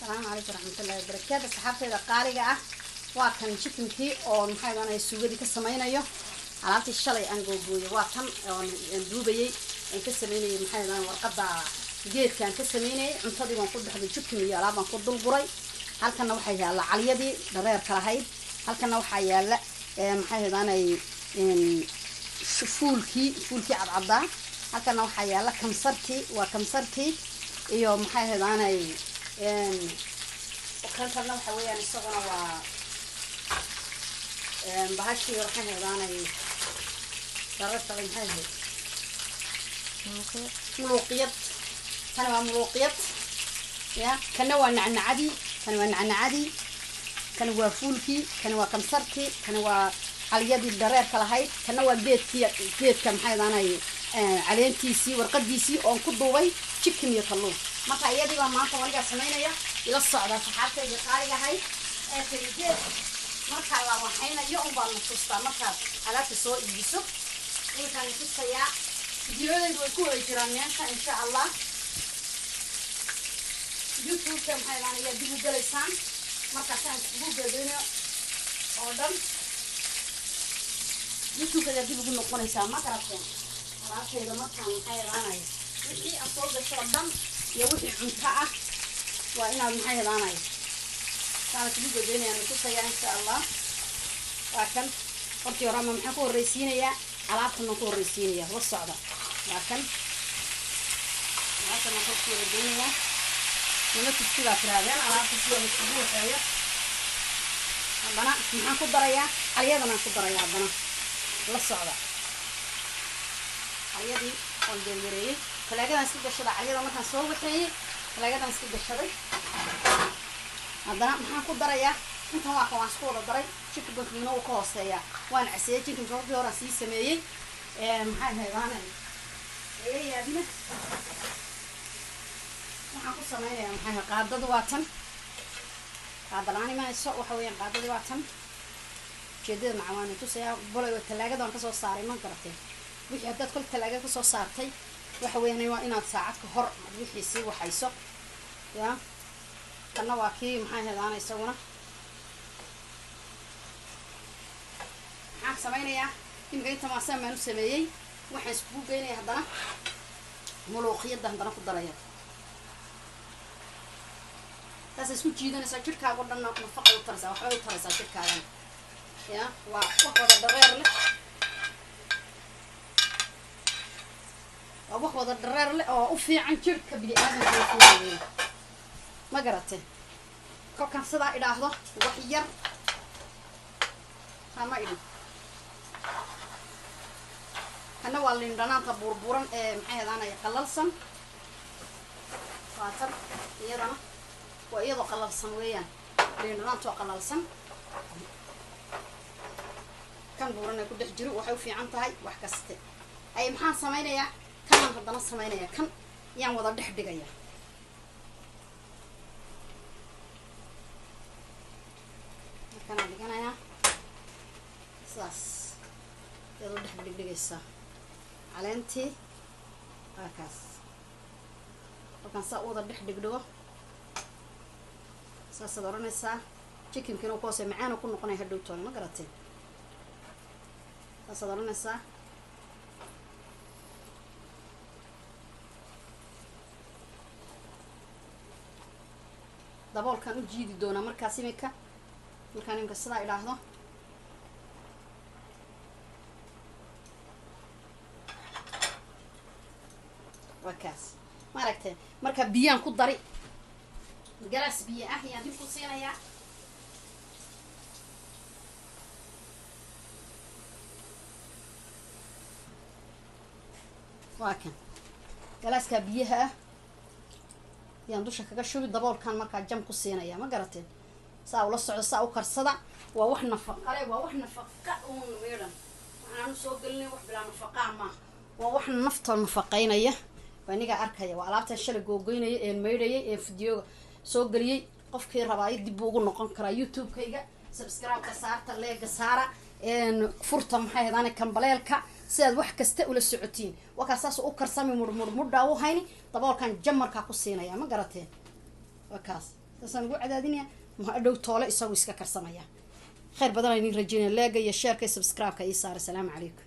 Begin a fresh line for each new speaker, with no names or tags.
السلام عليكم ورحمة الله وبركاته. صحابتي قارقة وكان شكلكي أو محايد أنا السوقي كسمين أيوه على الشلي أنا جوجوي وكان دوبي كسميني محايد أنا ورقة جيت كان كسميني انتظر ما نقول بحد شكلي يا لا ما نقول دول قري هل كان نوحي يلا على يدي غير كراهيد هل كان نوحي يلا محايد أنا فولكي عضعضة هل كان نوحي يلا كمسرتي iyo maxay heedanay وكانتنا waxa weeyaan isaguna waa bahashii waxaan heedanay sarafta maxay muluqiyad kana waa muluqiyad ya kana waa nacnacadi kana waa fuulki kana waa kamsarki kana waa aliyadii dareerka lahayd kana waa geedka maxay heedanay caleentiisii warqadiisii oo ku duubay chicken iyo kalluun marka iyadii baa maanta waliga sameynaya ila socda saxaabtayda qaaligahay ee firigeed marka la waxaynayo un baan tustaa marka alaabta soo iibiso intaan tusaya videoyada way ku wada jiraan meesha insha Allah YouTube kan haylaan iyo dib u galaysaan marka taan ugu gadayno oo dhan YouTube ka dib ugu noqonaysa ma karateen alaabtayda markaan hayraanay wixii asoo gasho dhan iyo wixii cunto ah waa inaad maxay heedanay taana ugu gadaynayaa tusaya insha Allah waa kan hortii hore ma maxaan ku horeysiinayaa alaabta ma ku horeysiinayaa la socda waa kan alaabta ma ku horeysiinayaa nima tusida tiraadeen alaabta sida ugu waxeeyo haddana maxaan ku darayaa aliyadana ku darayaa haddana la socda aliyadii oo jeeyareeyay talaagadan iska gashada aliyada markaan soo waxeeyay talaagadan iska gashaday haddana maxaan ku darayaa intan waa kan isku wada daray chicken buffalo oo ka hooseeya waan casiyay chicken buffalo hore sii sameeyay maxay heedanay yaabina waxaan ku sameynayaa maxay qaadada waa tan qaadalaani ma iso waxa weeyaan qaadada waa tan jeedada macaan tusaya bolay talaagadan ka soo saaray ma garatay wixii hadda kul talaaga ka soo saartay waxa weeyaan waa inaad saacad ka hor wixii si waxayso ya kana waa kii maxay heedanay isaguna waxaan sameynayaa inta ma sameeyay sameeyay waxaan isku geynay haddana muluqiyada haddana ku daraya taas isku jiidanaysa jirkaaga dhan nafaqo u taraysa waxa u taraysa jirkaaga ya waa wax wada dareer leh wax wada dareer leh oo u fiican jirka bini'aadamka ma garatay kolkan sidaa idhaahdo wax yar ama idin kana waa lindhanaanta burburan ee maxay heedanay qalalsan faatan iyadana waa iyadoo qalalsan weeyaan lindhanaantu waa qalalsan kan buuran ay ku dhex jiro waxay u fiican tahay wax kaste ay maxaan sameynayaa kan haddana sameynaya kan yaan wada dhex dhigaya kana dhiganaya saas yado dhex dhigaysa caleentii kaas markaan saa wada dhex dhigdhigo saasaad oranaysaa chickenkina ku hoose macaan ku noqonaya hadhow toon ma garatay saasaad oranaysaa daboolkan u jiidi doonaa markaas markaan imika sidaa idhaahdo waa kaas ma aragtay marka biyaan ku dari galaas biyo ah ayaan dib ku siinayaa waa kan galaaska biyaha ah yaan dusha kaga shubi daboolkan markaa jam ku siinaya ma garateen saa ula socdo saa u karsada waa wax nafaqo leh waa wax nafaqa uun weeran waxaan soo gelinay wax bilaa nafaqa ma waa wax nafta nafaqeynaya baniga arkaya waa alaabta shalay googoynaya ee meeydayay ee video soo galiyay qofkii rabaa dib ugu noqon kara YouTube-kayga subscribe ka saarta leega saara furta maxay heedanay kambaleelka sidaad wax kasta ula socotiin wakaas oo karsami mudmuddaa u hayni daboolkan jamarka ku siinaya ma garateen wakaas taasaan ugu cadaadinaya ma dhow toole isagu iska karsamaya khayr badan ayni rajeyna leega iyo sheerka iyo subscribe-ka ii saar. Assalaamu calaykum.